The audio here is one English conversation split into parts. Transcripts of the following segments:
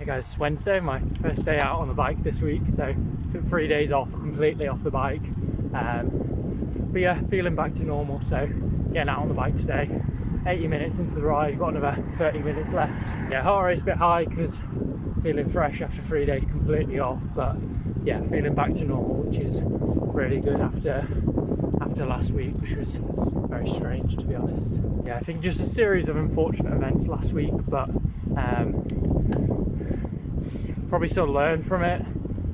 Hey guys, it's Wednesday, my first day out on the bike this week, so took 3 days off, completely off the bike. But yeah, feeling back to normal, so getting out on the bike today. 80 minutes into the ride, got another 30 minutes left. Yeah, heart rate's a bit high because feeling fresh after 3 days completely off, but yeah, feeling back to normal, which is really good after last week, which was very strange, to be honest. Yeah, I think just a series of unfortunate events last week, but probably still learn from it.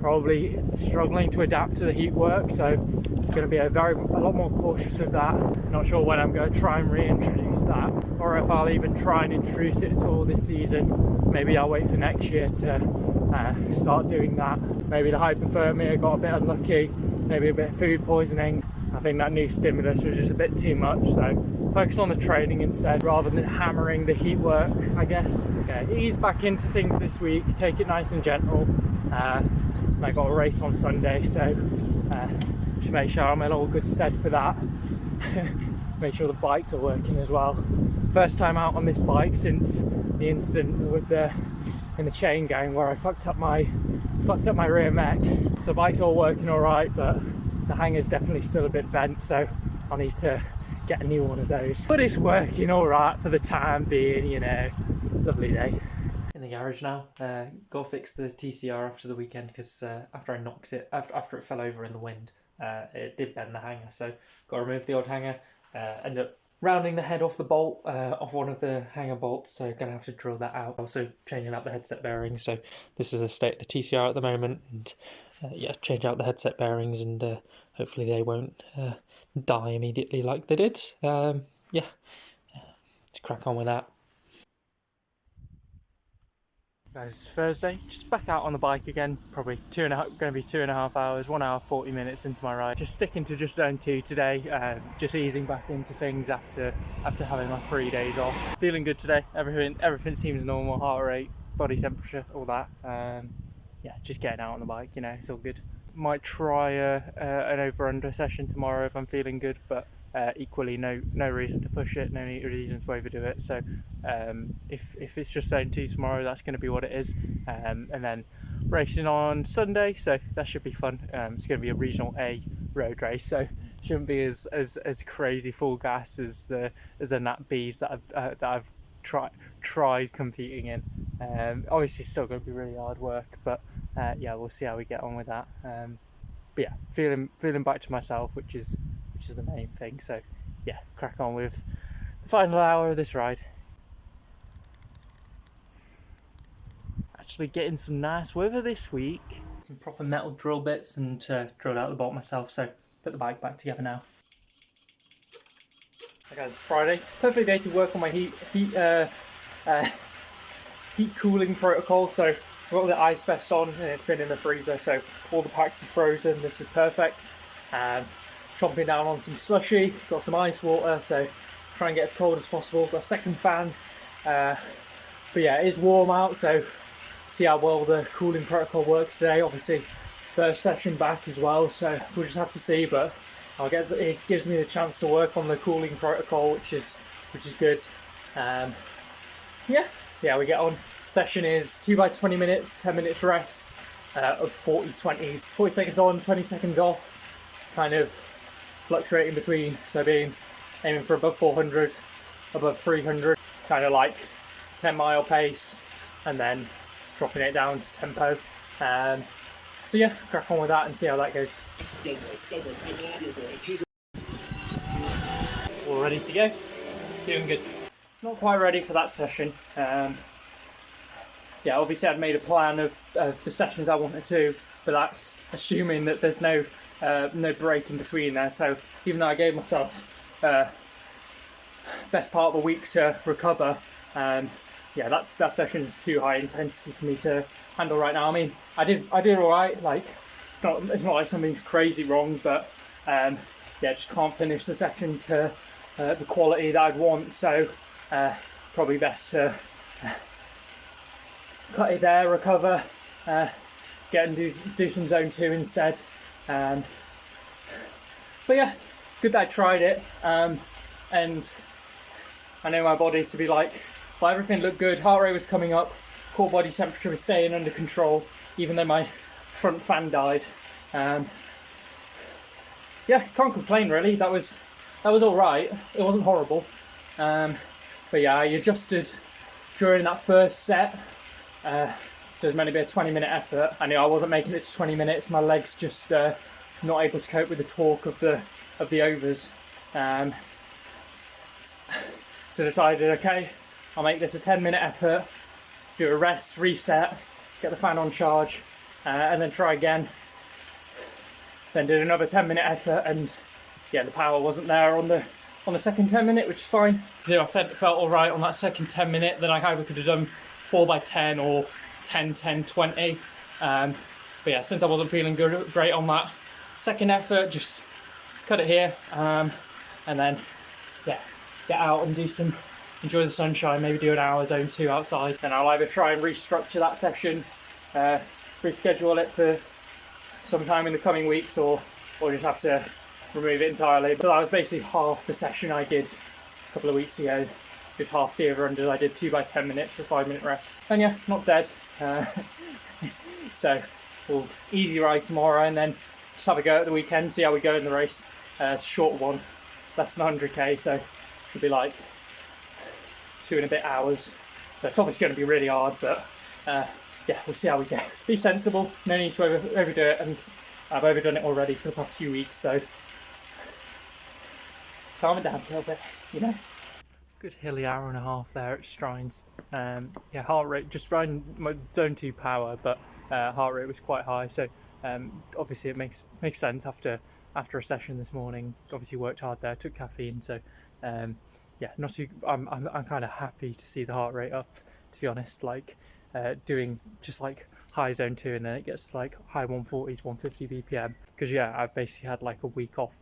Probably struggling to adapt to the heat work, so going to be a lot more cautious with that. Not sure when I'm going to try and reintroduce that, or if I'll even try and introduce it at all this season. Maybe I'll wait for next year to start doing that. Maybe the hypothermia got a bit unlucky, maybe a bit of food poisoning. I think that new stimulus was just a bit too much, so focus on the training instead rather than hammering the heat work, I guess. Yeah, ease back into things this week, take it nice and gentle. I got a race on Sunday, so just make sure I'm in all good stead for that. Make sure the bikes are working as well. First time out on this bike since the incident with in the chain gang where I fucked up my rear mech. So the bike's all working all right, but the hanger's definitely still a bit bent, so I'll need to get a new one of those. But it's working all right for the time being, you know. Lovely day. In the garage now. Go fix the TCR after the weekend because after I knocked it, after it fell over in the wind, it did bend the hanger. So got to remove the old hanger. End up rounding the head off the bolt, off one of the hanger bolts. So gonna have to drill that out. Also changing out the headset bearings. So this is the state of the TCR at the moment, and yeah, change out the headset bearings, and hopefully they won't die immediately like they did. Yeah, let's crack on with that. Guys, it's Thursday, just back out on the bike again, probably going to be 2.5 hours, 1 hour 40 minutes into my ride. Just sticking to just zone 2 today, just easing back into things after having my 3 days off. Feeling good today, everything seems normal, heart rate, body temperature, all that. Yeah, just getting out on the bike, you know, it's all good. Might try an over-under session tomorrow if I'm feeling good, but equally no reason to push it, no reason to overdo it. So if it's just zone 2 tomorrow, that's going to be what it is, and then racing on Sunday, so that should be fun. It's going to be a regional A road race, so shouldn't be as crazy full gas as the Nat Bs that I've tried competing in. Obviously it's still going to be really hard work, but yeah, we'll see how we get on with that. But yeah, feeling back to myself, which is the main thing. So yeah, crack on with the final hour of this ride. Actually getting some nice weather this week. Some proper metal drill bits and drilled out the bolt myself, so put the bike back together now. Okay guys, it's Friday. Perfect day to work on my heat cooling protocol. So I've got the ice vest on and it's been in the freezer, so all the packs are frozen. This is perfect. Chomping down on some slushy, got some ice water, so try and get as cold as possible. Got a second fan, but yeah, it is warm out, so see how well the cooling protocol works today. Obviously first session back as well, so we'll just have to see, but it gives me the chance to work on the cooling protocol, which is good. Yeah, see how we get on. Session is 2 by 20 minutes, 10 minutes rest of 40-20s, 40 seconds on, 20 seconds off, kind of fluctuating between, so aiming for above 400, above 300, kind of like 10-mile pace, and then dropping it down to tempo. So yeah, crack on with that and see how that goes. All ready to go? Doing good. Not quite ready for that session. Yeah, obviously I'd made a plan of the sessions I wanted to, but that's assuming that there's no break in between there. So even though I gave myself best part of the week to recover, yeah, that session is too high intensity for me to handle right now. I mean, I did all right. Like it's not like something's crazy wrong, but yeah, just can't finish the session to the quality that I'd want. So probably best to cut it there, recover, get and do some zone 2 instead. But yeah, good that I tried it, and I know my body to be like, well, everything looked good, heart rate was coming up, core body temperature was staying under control, even though my front fan died. Yeah, can't complain really. That was all right. It wasn't horrible. But yeah, I adjusted during that first set. So it was meant to be a 20-minute effort. I knew I wasn't making it to 20 minutes. My legs just not able to cope with the torque of the overs. So decided, okay, I'll make this a 10-minute effort, do a rest, reset, get the fan on charge, and then try again. Then did another 10-minute effort, and yeah, the power wasn't there on the second 10-minute, which is fine. You know, I felt all right on that second 10-minute. Then I either could have done 4x10 or 10-10-20. But yeah, since I wasn't feeling great on that second effort, just cut it here, and then yeah, get out and enjoy the sunshine, maybe do an hour zone 2 outside. Then I'll either try and restructure that session, reschedule it for sometime in the coming weeks, or just have to remove it entirely. So that was basically half the session I did a couple of weeks ago, with half the over-unders. I did 2x10 minutes for 5-minute rest. And yeah, not dead. So we'll easy ride tomorrow, and then just have a go at the weekend, see how we go in the race. It's a short one, less than 100k, so should be like 2 and a bit hours. So it's obviously going to be really hard, but yeah, we'll see how we go. Be sensible, no need to overdo it, and I've overdone it already for the past few weeks, so calm it down a little bit, you know. Good hilly hour and a half there at Strines. Yeah, heart rate, just riding my zone 2 power, but heart rate was quite high, so obviously it makes sense after a session this morning. Obviously worked hard there, took caffeine, so yeah, not too. I'm kind of happy to see the heart rate up, to be honest. Like doing just like high zone 2, and then it gets to like high 140s, 150 BPM. Because yeah, I've basically had like a week off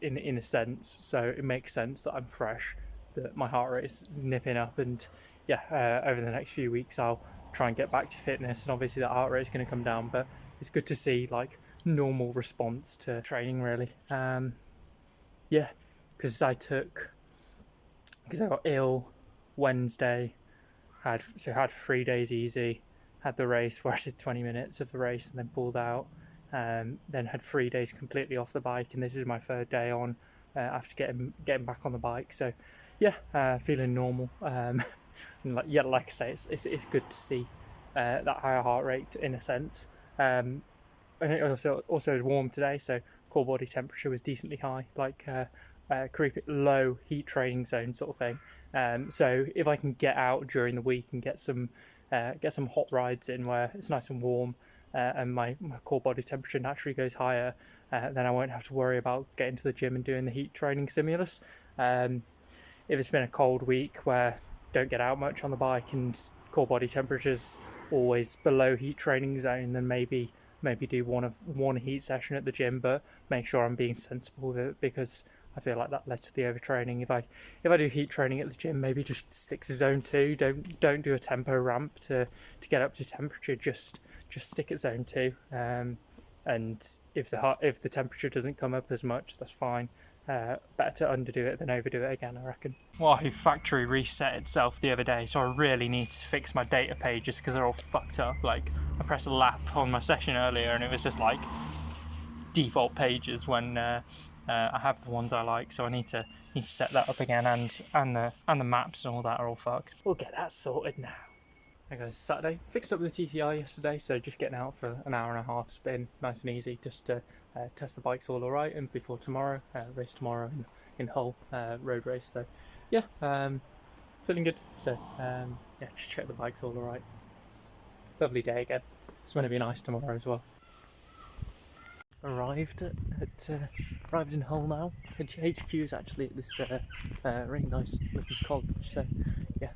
in a sense, so it makes sense that I'm fresh, that my heart rate is nipping up, and yeah, over the next few weeks I'll try and get back to fitness, and obviously that heart rate is going to come down, but it's good to see like normal response to training really. Yeah, because I got ill Wednesday, had 3 days easy, had the race where I did 20 minutes of the race and then pulled out, then had 3 days completely off the bike, and this is my 3rd day on after getting back on the bike. So yeah, feeling normal. And like I say, it's good to see that higher heart rate in a sense. And it also was warm today, so core body temperature was decently high, like creeping low heat training zone sort of thing. So if I can get out during the week and get some hot rides in where it's nice and warm, and my core body temperature naturally goes higher, then I won't have to worry about getting to the gym and doing the heat training stimulus. If it's been a cold week where don't get out much on the bike and core body temperature's always below heat training zone, then maybe do one heat session at the gym, but make sure I'm being sensible with it, because I feel like that led to the overtraining. If I do heat training at the gym, maybe just stick to zone 2. Don't do a tempo ramp to get up to temperature. Just stick at zone 2. And if the temperature doesn't come up as much, that's fine. Better to underdo it than overdo it again, I reckon. Wahoo Factory reset itself the other day, so I really need to fix my data pages because they're all fucked up. Like, I pressed a lap on my session earlier and it was just like default pages when I have the ones I like, so I need to set that up again, and the maps and all that are all fucked. We'll get that sorted now. Hey guys, Saturday. Fixed up the TCI yesterday, so just getting out for an hour and a half spin, nice and easy, just to test the bike's all alright, and before tomorrow, race tomorrow in Hull, road race. So yeah, feeling good. So yeah, just check the bike's all alright. Lovely day again. It's going to be nice tomorrow as well. Arrived in Hull now. HQ is actually at this really nice looking college. So yeah.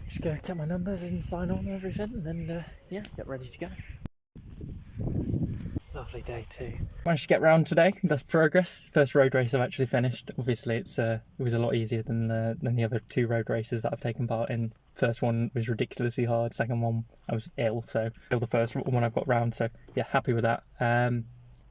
Just go get my numbers and sign on and everything, and then yeah, get ready to go. Lovely day too. Managed to get round today. That's progress. First road race I've actually finished. Obviously, it was a lot easier than the other 2 road races that I've taken part in. First one was ridiculously hard. Second one I was ill, so still the first one I've got round. So yeah, happy with that. Yeah,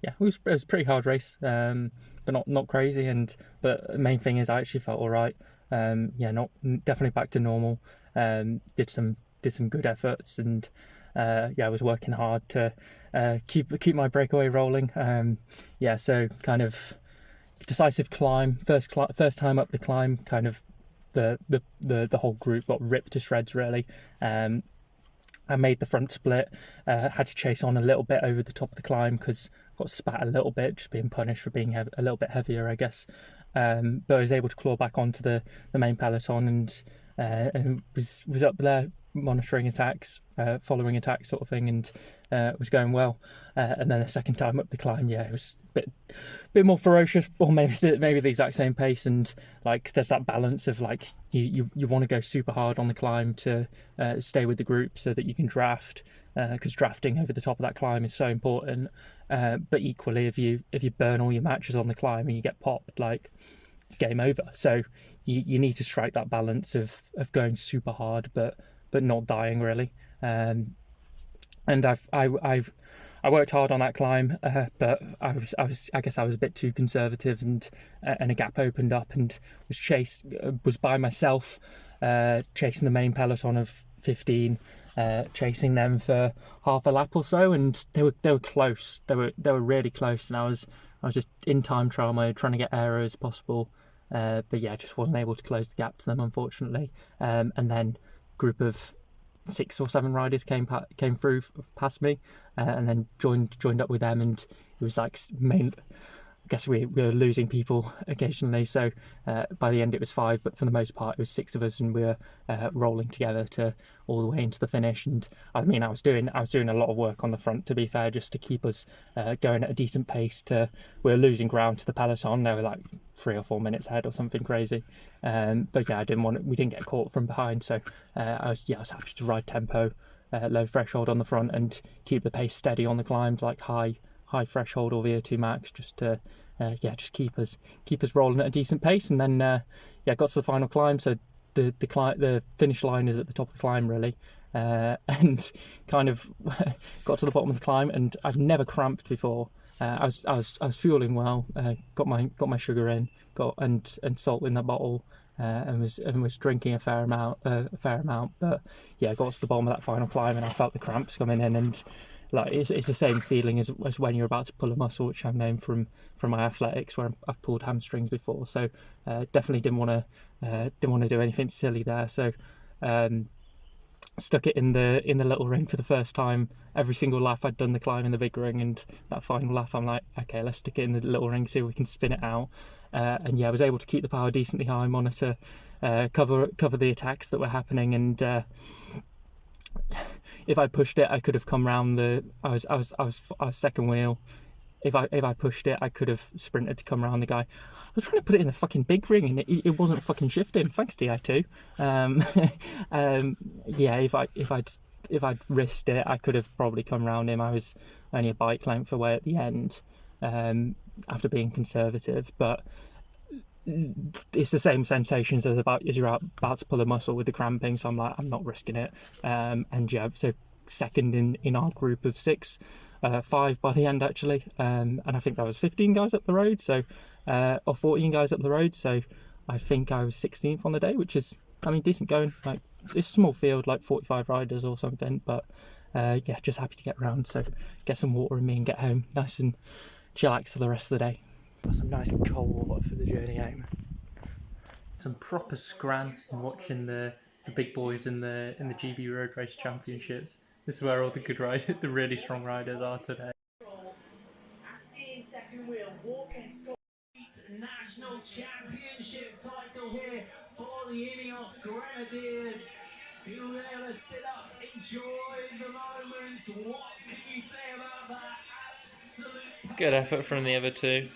it was a pretty hard race, but not crazy. But the main thing is I actually felt all right. Yeah, not definitely back to normal. did some good efforts, and yeah, I was working hard to keep my breakaway rolling. Yeah, so kind of decisive climb, first time up the climb, kind of the whole group got ripped to shreds really. I made the front split, had to chase on a little bit over the top of the climb because got spat a little bit, just being punished for being a little bit heavier, I guess. But I was able to claw back onto the main peloton, and was up there monitoring attacks, following attacks sort of thing, and it was going well. And then the second time up the climb, yeah, it was a bit more ferocious, or maybe the exact same pace. And like there's that balance of like you want to go super hard on the climb to stay with the group so that you can draft, because drafting over the top of that climb is so important. But equally, if you burn all your matches on the climb and you get popped, like it's game over. So you need to strike that balance of going super hard but not dying really. And I worked hard on that climb, but I guess I was a bit too conservative, and a gap opened up, and was by myself, chasing the main peloton of 15, chasing them for half a lap or so, and they were close. They were really close, and I was just in time trial mode, trying to get aero as possible. But yeah, I just wasn't able to close the gap to them, unfortunately. And then a group of 6 or 7 riders came through past me, and then joined up with them, and it was like I guess we were losing people occasionally, so by the end it was 5, but for the most part it was 6 of us, and we were rolling together to all the way into the finish. And I mean, I was doing a lot of work on the front, to be fair, just to keep us going at a decent pace. We were losing ground to the peloton. They were like 3 or 4 minutes ahead or something crazy. But yeah, we didn't get caught from behind, so I was happy to ride tempo, low threshold on the front, and keep the pace steady on the climbs, like high threshold or VO2 max, just to just keep us rolling at a decent pace. And then got to the final climb. So the finish line is at the top of the climb really, and kind of got to the bottom of the climb, and I've never cramped before. I was fueling well, got my sugar in, and salt in the bottle, and was drinking a fair amount. But yeah, I got to the bottom of that final climb, and I felt the cramps coming in, and like it's the same feeling as when you're about to pull a muscle, which I've known from my athletics, where I've pulled hamstrings before. So definitely didn't want to do anything silly there. So stuck it in the little ring for the first time. Every single lap I'd done the climb in the big ring, and that final lap I'm like, okay, let's stick it in the little ring, see if we can spin it out. And yeah, I was able to keep the power decently high, monitor, cover the attacks that were happening, and if I pushed it, I could have come round I was second wheel. If I pushed it, I could have sprinted to come around the guy. I was trying to put it in the fucking big ring, and it wasn't fucking shifting. Thanks, Di2. Yeah, if I'd risked it, I could have probably come round him. I was only a bike length away at the end, after being conservative, but it's the same sensations as you're about to pull a muscle with the cramping. So I'm like, I'm not risking it. And yeah, so second in our group of 6, 5 by the end actually, and I think that was 15 guys up the road, so or 14 guys up the road. So I think I was 16th on the day, which is, I mean, decent going. Like, it's a small field, like 45 riders or something, but yeah, just happy to get around. So get some water in me and get home nice and chillax for the rest of the day. Got some nice and cold water for the journey home. Some proper scran and watching the big boys in the GB Road Race Championships. This is where all the good riders, the really strong riders are today. Second wheel, National Championship title here for the Ineos Grenadiers. You'll be able to sit up, enjoy the moment. What can you say about that? Absolute good effort from the other two.